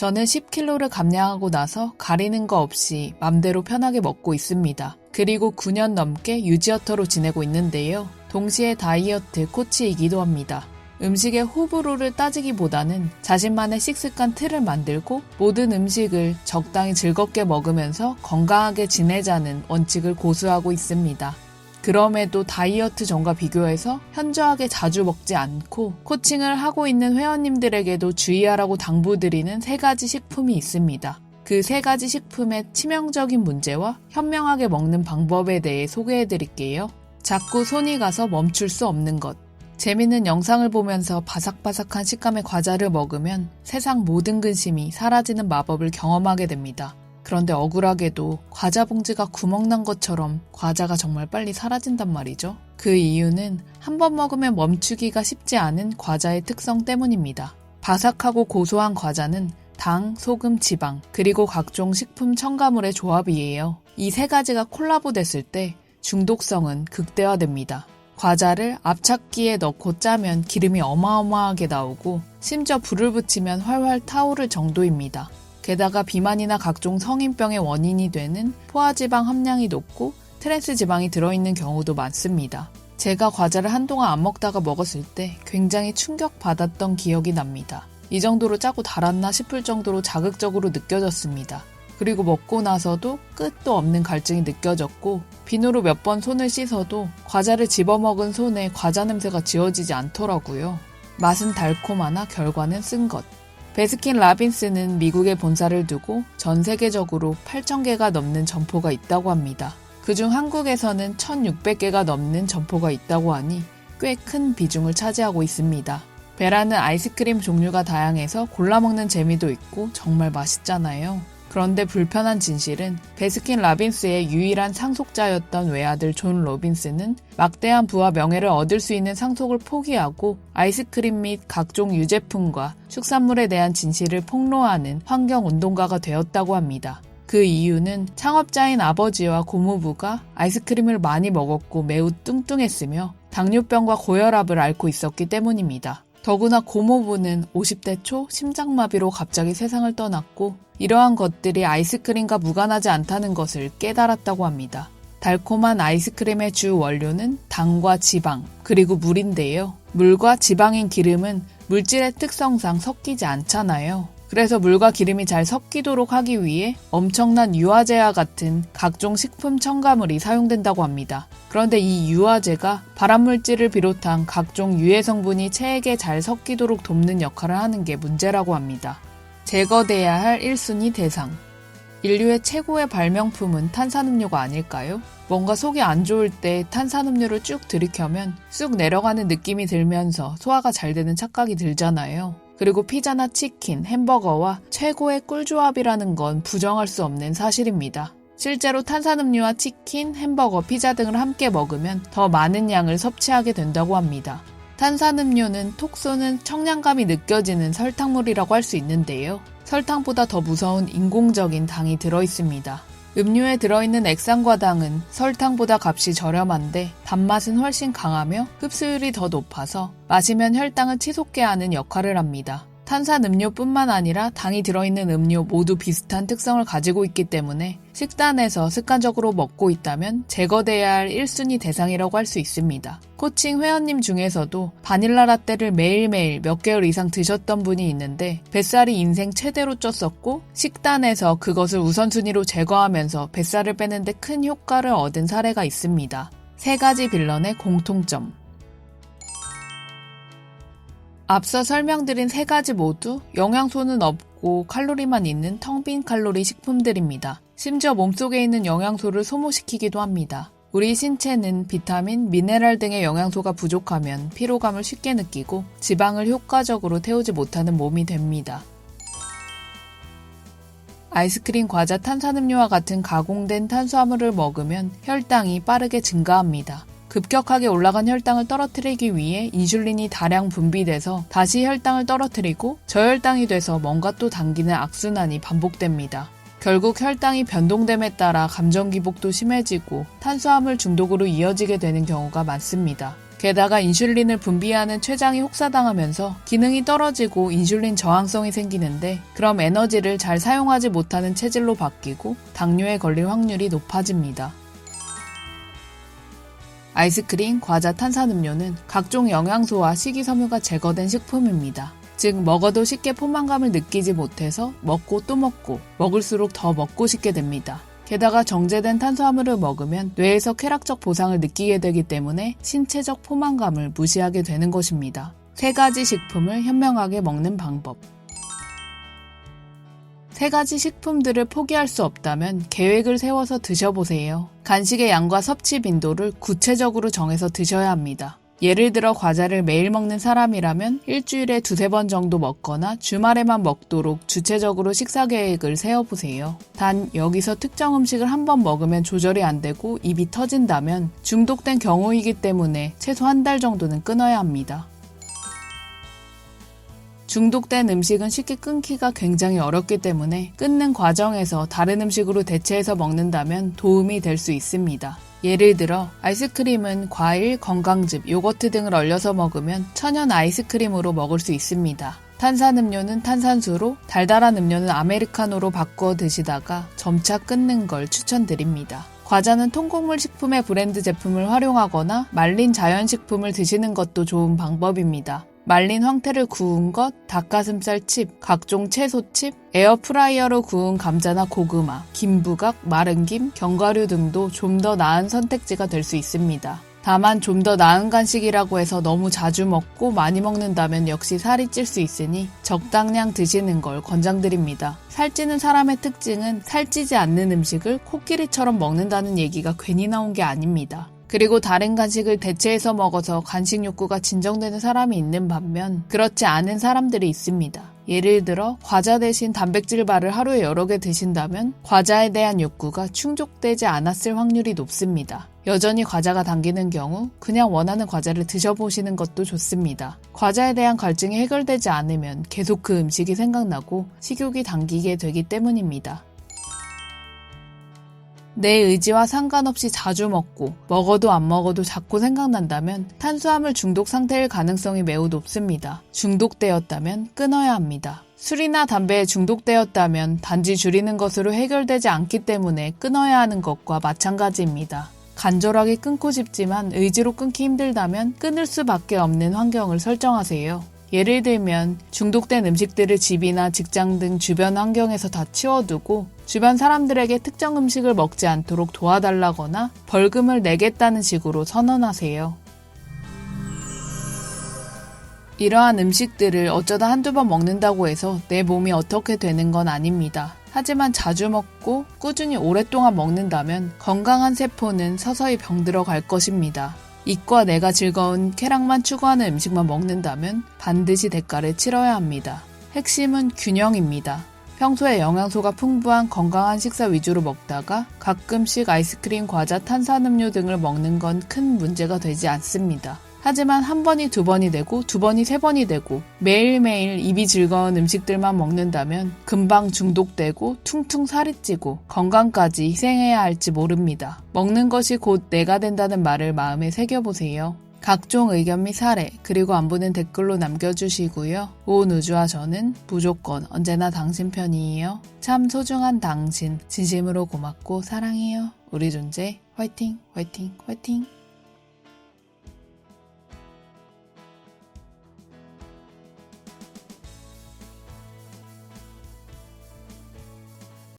저는 10kg를 감량하고 나서 가리는 거 없이 맘대로 편하게 먹고 있습니다. 그리고 9년 넘게 유지어터로 지내고 있는데요. 동시에 다이어트 코치이기도 합니다. 음식의 호불호를 따지기보다는 자신만의 식습관 틀을 만들고 모든 음식을 적당히 즐겁게 먹으면서 건강하게 지내자는 원칙을 고수하고 있습니다. 그럼에도 다이어트 전과 비교해서 현저하게 자주 먹지 않고 코칭을 하고 있는 회원님들에게도 주의하라고 당부드리는 3가지 식품이 있습니다. 그 3가지 식품의 치명적인 문제와 현명하게 먹는 방법에 대해 소개해드릴게요. 자꾸 손이 가서 멈출 수 없는 것. 재밌는 영상을 보면서 바삭바삭한 식감의 과자를 먹으면 세상 모든 근심이 사라지는 마법을 경험하게 됩니다. 그런데 억울하게도 과자 봉지가 구멍난 것처럼 과자가 정말 빨리 사라진단 말이죠. 그 이유는 한 번 먹으면 멈추기가 쉽지 않은 과자의 특성 때문입니다. 바삭하고 고소한 과자는 당, 소금, 지방, 그리고 각종 식품 첨가물의 조합이에요. 이 3가지가 콜라보 됐을 때 중독성은 극대화됩니다. 과자를 압착기에 넣고 짜면 기름이 어마어마하게 나오고 심지어 불을 붙이면 활활 타오를 정도입니다. 게다가 비만이나 각종 성인병의 원인이 되는 포화지방 함량이 높고 트랜스 지방이 들어있는 경우도 많습니다. 제가 과자를 한동안 안 먹다가 먹었을 때 굉장히 충격받았던 기억이 납니다. 이 정도로 짜고 달았나 싶을 정도로 자극적으로 느껴졌습니다. 그리고 먹고 나서도 끝도 없는 갈증이 느껴졌고 비누로 몇 번 손을 씻어도 과자를 집어먹은 손에 과자 냄새가 지워지지 않더라고요. 맛은 달콤하나 결과는 쓴 것. 베스킨 라빈스는 미국에 본사를 두고 전 세계적으로 8,000개가 넘는 점포가 있다고 합니다. 그중 한국에서는 1,600개가 넘는 점포가 있다고 하니 꽤 큰 비중을 차지하고 있습니다. 베라는 아이스크림 종류가 다양해서 골라먹는 재미도 있고 정말 맛있잖아요. 그런데 불편한 진실은 베스킨 라빈스의 유일한 상속자였던 외아들 존 로빈스는 막대한 부와 명예를 얻을 수 있는 상속을 포기하고 아이스크림 및 각종 유제품과 축산물에 대한 진실을 폭로하는 환경운동가가 되었다고 합니다. 그 이유는 창업자인 아버지와 고모부가 아이스크림을 많이 먹었고 매우 뚱뚱했으며 당뇨병과 고혈압을 앓고 있었기 때문입니다. 더구나 고모부는 50대 초 심장마비로 갑자기 세상을 떠났고 이러한 것들이 아이스크림과 무관하지 않다는 것을 깨달았다고 합니다. 달콤한 아이스크림의 주 원료는 당과 지방, 그리고 물인데요. 물과 지방인 기름은 물질의 특성상 섞이지 않잖아요. 그래서 물과 기름이 잘 섞이도록 하기 위해 엄청난 유화제와 같은 각종 식품 첨가물이 사용된다고 합니다. 그런데 이 유화제가 발암물질을 비롯한 각종 유해 성분이 체액에 잘 섞이도록 돕는 역할을 하는 게 문제라고 합니다. 제거돼야 할 1순위 대상. 인류의 최고의 발명품은 탄산음료가 아닐까요? 뭔가 속이 안 좋을 때 탄산음료를 쭉 들이켜면 쑥 내려가는 느낌이 들면서 소화가 잘 되는 착각이 들잖아요. 그리고 피자나 치킨, 햄버거와 최고의 꿀조합이라는 건 부정할 수 없는 사실입니다. 실제로 탄산음료와 치킨, 햄버거, 피자 등을 함께 먹으면 더 많은 양을 섭취하게 된다고 합니다. 탄산음료는 톡 쏘는 청량감이 느껴지는 설탕물이라고 할 수 있는데요. 설탕보다 더 무서운 인공적인 당이 들어있습니다. 음료에 들어있는 액상과 당은 설탕보다 값이 저렴한데 단맛은 훨씬 강하며 흡수율이 더 높아서 마시면 혈당을 치솟게 하는 역할을 합니다. 탄산음료뿐만 아니라 당이 들어있는 음료 모두 비슷한 특성을 가지고 있기 때문에 식단에서 습관적으로 먹고 있다면 제거돼야 할 1순위 대상이라고 할 수 있습니다. 코칭 회원님 중에서도 바닐라 라떼를 매일매일 몇 개월 이상 드셨던 분이 있는데 뱃살이 인생 최대로 쪘었고 식단에서 그것을 우선순위로 제거하면서 뱃살을 빼는데 큰 효과를 얻은 사례가 있습니다. 3가지 빌런의 공통점. 앞서 설명드린 3가지 모두 영양소는 없고 칼로리만 있는 텅 빈 칼로리 식품들입니다. 심지어 몸속에 있는 영양소를 소모시키기도 합니다. 우리 신체는 비타민, 미네랄 등의 영양소가 부족하면 피로감을 쉽게 느끼고 지방을 효과적으로 태우지 못하는 몸이 됩니다. 아이스크림, 과자, 탄산음료와 같은 가공된 탄수화물을 먹으면 혈당이 빠르게 증가합니다. 급격하게 올라간 혈당을 떨어뜨리기 위해 인슐린이 다량 분비돼서 다시 혈당을 떨어뜨리고 저혈당이 돼서 뭔가 또 당기는 악순환이 반복됩니다. 결국 혈당이 변동됨에 따라 감정 기복도 심해지고 탄수화물 중독으로 이어지게 되는 경우가 많습니다. 게다가 인슐린을 분비하는 췌장이 혹사당하면서 기능이 떨어지고 인슐린 저항성이 생기는데 그럼 에너지를 잘 사용하지 못하는 체질로 바뀌고 당뇨에 걸릴 확률이 높아집니다. 아이스크림, 과자, 탄산음료는 각종 영양소와 식이섬유가 제거된 식품입니다. 즉 먹어도 쉽게 포만감을 느끼지 못해서 먹고 또 먹고 먹을수록 더 먹고 싶게 됩니다. 게다가 정제된 탄수화물을 먹으면 뇌에서 쾌락적 보상을 느끼게 되기 때문에 신체적 포만감을 무시하게 되는 것입니다. 3가지 식품을 현명하게 먹는 방법. 3가지 식품들을 포기할 수 없다면 계획을 세워서 드셔보세요. 간식의 양과 섭취 빈도를 구체적으로 정해서 드셔야 합니다. 예를 들어 과자를 매일 먹는 사람이라면 일주일에 2-3번 정도 먹거나 주말에만 먹도록 주체적으로 식사 계획을 세워보세요. 단 여기서 특정 음식을 한 번 먹으면 조절이 안 되고 입이 터진다면 중독된 경우이기 때문에 최소 1달 정도는 끊어야 합니다. 중독된 음식은 쉽게 끊기가 굉장히 어렵기 때문에 끊는 과정에서 다른 음식으로 대체해서 먹는다면 도움이 될 수 있습니다. 예를 들어 아이스크림은 과일, 건강즙, 요거트 등을 얼려서 먹으면 천연 아이스크림으로 먹을 수 있습니다. 탄산음료는 탄산수로, 달달한 음료는 아메리카노로 바꾸어 드시다가 점차 끊는 걸 추천드립니다. 과자는 통곡물 식품의 브랜드 제품을 활용하거나 말린 자연식품을 드시는 것도 좋은 방법입니다. 말린 황태를 구운 것, 닭가슴살 칩, 각종 채소 칩, 에어프라이어로 구운 감자나 고구마, 김부각, 마른 김, 견과류 등도 좀 더 나은 선택지가 될 수 있습니다. 다만 좀 더 나은 간식이라고 해서 너무 자주 먹고 많이 먹는다면 역시 살이 찔 수 있으니 적당량 드시는 걸 권장드립니다. 살찌는 사람의 특징은 살찌지 않는 음식을 코끼리처럼 먹는다는 얘기가 괜히 나온 게 아닙니다. 그리고 다른 간식을 대체해서 먹어서 간식 욕구가 진정되는 사람이 있는 반면 그렇지 않은 사람들이 있습니다. 예를 들어 과자 대신 단백질 바를 하루에 여러 개 드신다면 과자에 대한 욕구가 충족되지 않았을 확률이 높습니다. 여전히 과자가 당기는 경우 그냥 원하는 과자를 드셔보시는 것도 좋습니다. 과자에 대한 갈증이 해결되지 않으면 계속 그 음식이 생각나고 식욕이 당기게 되기 때문입니다. 내 의지와 상관없이 자주 먹고 먹어도 안 먹어도 자꾸 생각난다면 탄수화물 중독 상태일 가능성이 매우 높습니다. 중독되었다면 끊어야 합니다. 술이나 담배에 중독되었다면 단지 줄이는 것으로 해결되지 않기 때문에 끊어야 하는 것과 마찬가지입니다. 간절하게 끊고 싶지만 의지로 끊기 힘들다면 끊을 수밖에 없는 환경을 설정하세요. 예를 들면 중독된 음식들을 집이나 직장 등 주변 환경에서 다 치워두고 주변 사람들에게 특정 음식을 먹지 않도록 도와달라거나 벌금을 내겠다는 식으로 선언하세요. 이러한 음식들을 어쩌다 한두 번 먹는다고 해서 내 몸이 어떻게 되는 건 아닙니다. 하지만 자주 먹고 꾸준히 오랫동안 먹는다면 건강한 세포는 서서히 병들어 갈 것입니다. 입과 뇌가 즐거운 쾌락만 추구하는 음식만 먹는다면 반드시 대가를 치러야 합니다. 핵심은 균형입니다. 평소에 영양소가 풍부한 건강한 식사 위주로 먹다가 가끔씩 아이스크림, 과자, 탄산음료 등을 먹는 건 큰 문제가 되지 않습니다. 하지만 한 번이 2번이 되고 2번이 3번이 되고 매일매일 입이 즐거운 음식들만 먹는다면 금방 중독되고 퉁퉁 살이 찌고 건강까지 희생해야 할지 모릅니다. 먹는 것이 곧 내가 된다는 말을 마음에 새겨보세요. 각종 의견 및 사례 그리고 안부는 댓글로 남겨주시고요. 온 우주와 저는 무조건 언제나 당신 편이에요. 참 소중한 당신 진심으로 고맙고 사랑해요. 우리 존재 화이팅 화이팅 화이팅.